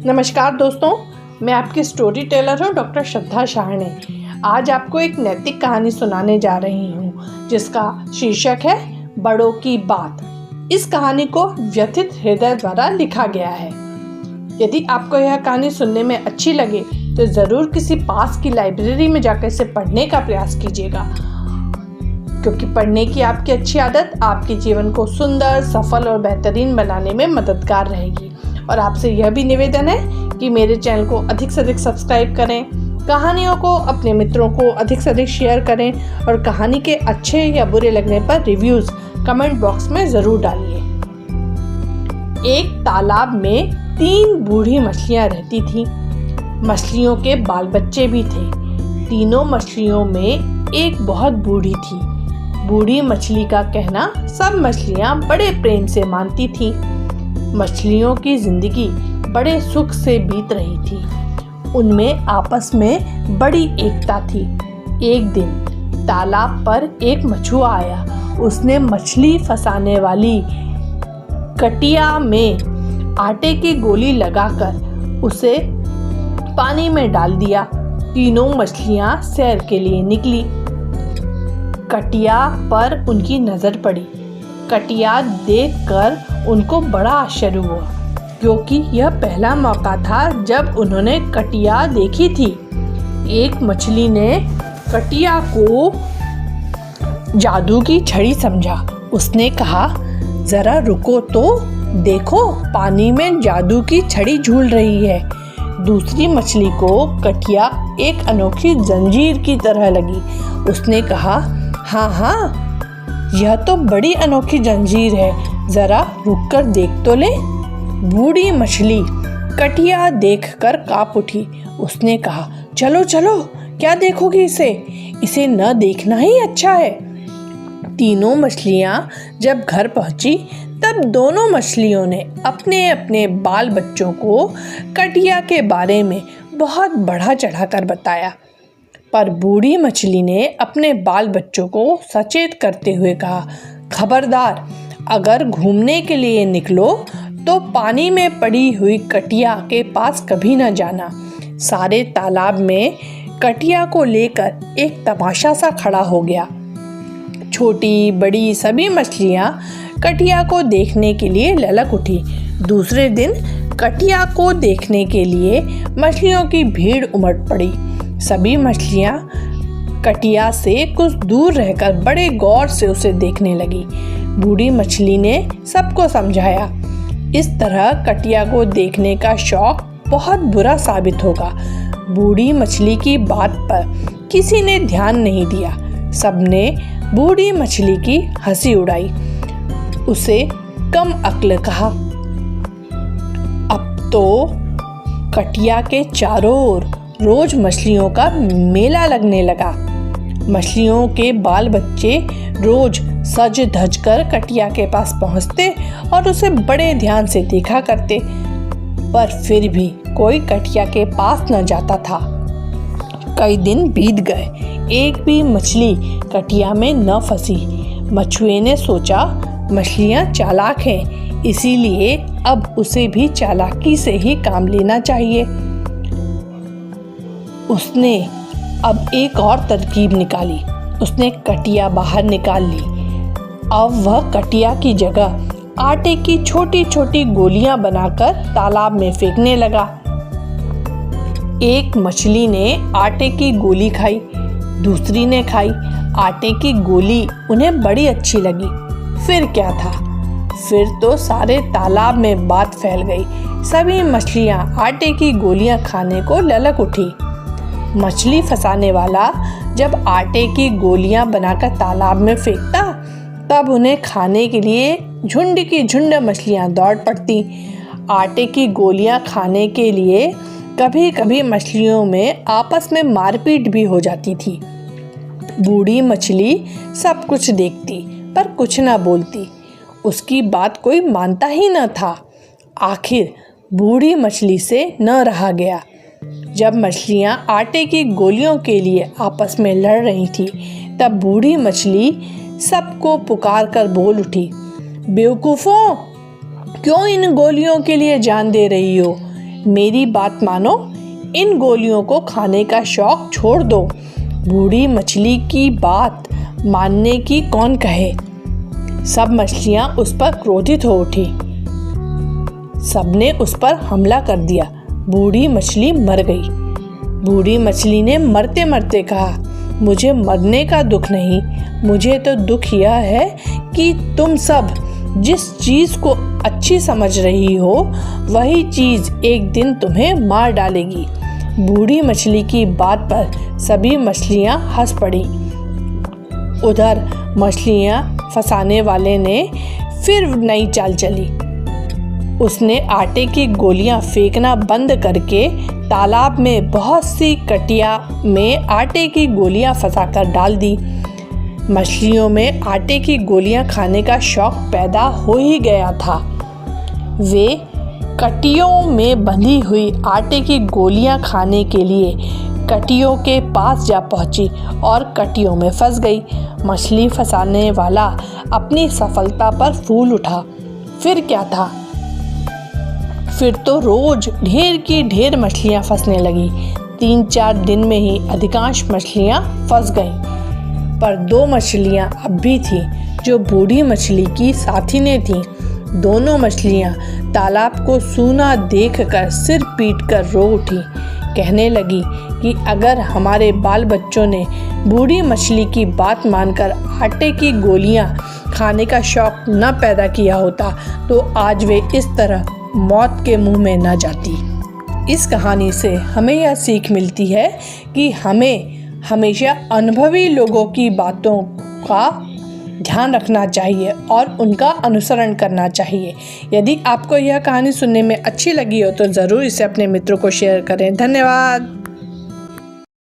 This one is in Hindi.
नमस्कार दोस्तों, मैं आपकी स्टोरी टेलर हूँ डॉक्टर श्रद्धा शाहने। आज आपको एक नैतिक कहानी सुनाने जा रही हूँ जिसका शीर्षक है बड़ों की बात। इस कहानी को व्यथित हृदय द्वारा लिखा गया है। यदि आपको यह कहानी सुनने में अच्छी लगे तो ज़रूर किसी पास की लाइब्रेरी में जाकर इसे पढ़ने का प्रयास कीजिएगा, क्योंकि पढ़ने की आपकी अच्छी आदत आपके जीवन को सुंदर, सफल और बेहतरीन बनाने में मददगार रहेगी। और आपसे यह भी निवेदन है कि मेरे चैनल को अधिक से अधिक सब्सक्राइब करें, कहानियों को अपने मित्रों को अधिक से अधिक शेयर करें और कहानी के अच्छे या बुरे लगने पर रिव्यूज़ कमेंट बॉक्स में ज़रूर डालिए। एक तालाब में 3 बूढ़ी मछलियाँ रहती थीं। मछलियों के बाल बच्चे भी थे। तीनों मछलियों में एक बहुत बूढ़ी थी। बूढ़ी मछली का कहना सब मछलियाँ बड़े प्रेम से मानती थीं। मछलियों की जिंदगी बड़े सुख से बीत रही थी। उनमें आपस में बड़ी एकता थी। एक दिन तालाब पर एक मछुआ आया। उसने मछली फंसाने वाली कटिया में आटे की गोली लगाकर उसे पानी में डाल दिया। तीनों मछलियां सैर के लिए निकली। कटिया पर उनकी नजर पड़ी। कटिया देखकर उनको बड़ा आश्चर्य हुआ, क्योंकि यह पहला मौका था जब उन्होंने कटिया देखी थी। एक मछली ने कटिया को जादू की छड़ी समझा। उसने कहा, जरा रुको तो देखो, पानी में जादू की छड़ी झूल रही है। दूसरी मछली को कटिया एक अनोखी जंजीर की तरह लगी। उसने कहा, हाँ, यह तो बड़ी अनोखी जंजीर है, जरा रुककर देख तो ले। बूढ़ी मछली कटिया देखकर कांप उठी। उसने कहा, चलो, क्या देखोगी इसे न देखना ही अच्छा है। तीनों मछलियां जब घर पहुंची तब दोनों मछलियों ने अपने अपने बाल बच्चों को कटिया के बारे में बहुत बढ़ा चढ़ाकर बताया। पर बूढ़ी मछली ने अपने बाल बच्चों को सचेत करते हुए कहा, खबरदार, अगर घूमने के लिए निकलो तो पानी में पड़ी हुई कटिया के पास कभी न जाना। सारे तालाब में कटिया को लेकर एक तमाशा सा खड़ा हो गया। छोटी बड़ी सभी मछलियां कटिया को देखने के लिए ललक उठी। दूसरे दिन कटिया को देखने के लिए मछलियों की भीड़ उमड़ पड़ी। सभी मछलियां कटिया से कुछ दूर रहकर बड़े गौर से उसे देखने लगी। बूढ़ी मछली ने सबको समझाया, इस तरह कटिया को देखने का शौक बहुत बुरा साबित होगा। बूढ़ी मछली की बात पर किसी ने ध्यान नहीं दिया। सबने बूढ़ी मछली की हंसी उड़ाई, उसे कम अक्ल कहा। अब तो कटिया के चारों ओर रोज मछलियों का मेला लगने लगा। मछलियों के बाल बच्चे रोज सज धज कर कटिया के पास पहुंचते और उसे बड़े ध्यान से देखा करते, पर फिर भी कोई कटिया के पास न जाता था। कई दिन बीत गए, एक भी मछली कटिया में न फंसी। मछुए ने सोचा, मछलियां चालाक हैं, इसीलिए अब उसे भी चालाकी से ही काम लेना चाहिए। उसने अब एक और तरकीब निकाली। उसने कटिया बाहर निकाल ली। अब वह कटिया की जगह आटे की छोटी छोटी गोलियां बनाकर तालाब में फेंकने लगा। एक मछली ने आटे की गोली खाई, दूसरी ने खाई। आटे की गोली उन्हें बड़ी अच्छी लगी। फिर क्या था, फिर तो सारे तालाब में बात फैल गई। सभी मछलियां आटे की गोलियां खाने को ललक उठी। मछली फंसाने वाला जब आटे की गोलियां बनाकर तालाब में फेंकता, तब उन्हें खाने के लिए झुंड की झुंड मछलियां दौड़ पड़ती। आटे की गोलियां खाने के लिए कभी कभी मछलियों में आपस में मारपीट भी हो जाती थी। बूढ़ी मछली सब कुछ देखती पर कुछ न बोलती। उसकी बात कोई मानता ही न था। आखिर बूढ़ी मछली से न रहा गया। जब मछलियां आटे की गोलियों के लिए आपस में लड़ रही थी, तब बूढ़ी मछली सबको पुकार कर बोल उठी, बेवकूफ़ों, क्यों इन गोलियों के लिए जान दे रही हो? मेरी बात मानो, इन गोलियों को खाने का शौक छोड़ दो। बूढ़ी मछली की बात मानने की कौन कहे। सब मछलियां उस पर क्रोधित हो उठी। सबने उस पर हमला कर दिया। बूढ़ी मछली मर गई। बूढ़ी मछली ने मरते मरते कहा, मुझे मरने का दुख नहीं, मुझे तो दुख यह है कि तुम सब जिस चीज़ को अच्छी समझ रही हो वही चीज़ एक दिन तुम्हें मार डालेगी। बूढ़ी मछली की बात पर सभी मछलियाँ हंस पड़ी। उधर मछलियाँ फंसाने वाले ने फिर नई चाल चली। उसने आटे की गोलियां फेंकना बंद करके तालाब में बहुत सी कटिया में आटे की गोलियां फंसाकर डाल दी। मछलियों में आटे की गोलियां खाने का शौक पैदा हो ही गया था। वे कटियों में बंधी हुई आटे की गोलियां खाने के लिए कटियों के पास जा पहुंची और कटियों में फंस गई। मछली फंसाने वाला अपनी सफलता पर फूल उठा। फिर क्या था, फिर तो रोज ढेर की ढेर मछलियां फंसने लगी। 3-4 दिन में ही अधिकांश मछलियां फंस गईं। पर 2 मछलियां अब भी थीं जो बूढ़ी मछली की साथी थीं। दोनों मछलियां तालाब को सूना देखकर सिर पीटकर रो उठी। कहने लगी कि अगर हमारे बाल बच्चों ने बूढ़ी मछली की बात मानकर आटे की गोलियां खाने का शौक न पैदा किया होता तो आज वे इस तरह मौत के मुंह में न जाती। इस कहानी से हमें यह सीख मिलती है कि हमें हमेशा अनुभवी लोगों की बातों का ध्यान रखना चाहिए और उनका अनुसरण करना चाहिए। यदि आपको यह कहानी सुनने में अच्छी लगी हो तो ज़रूर इसे अपने मित्रों को शेयर करें। धन्यवाद।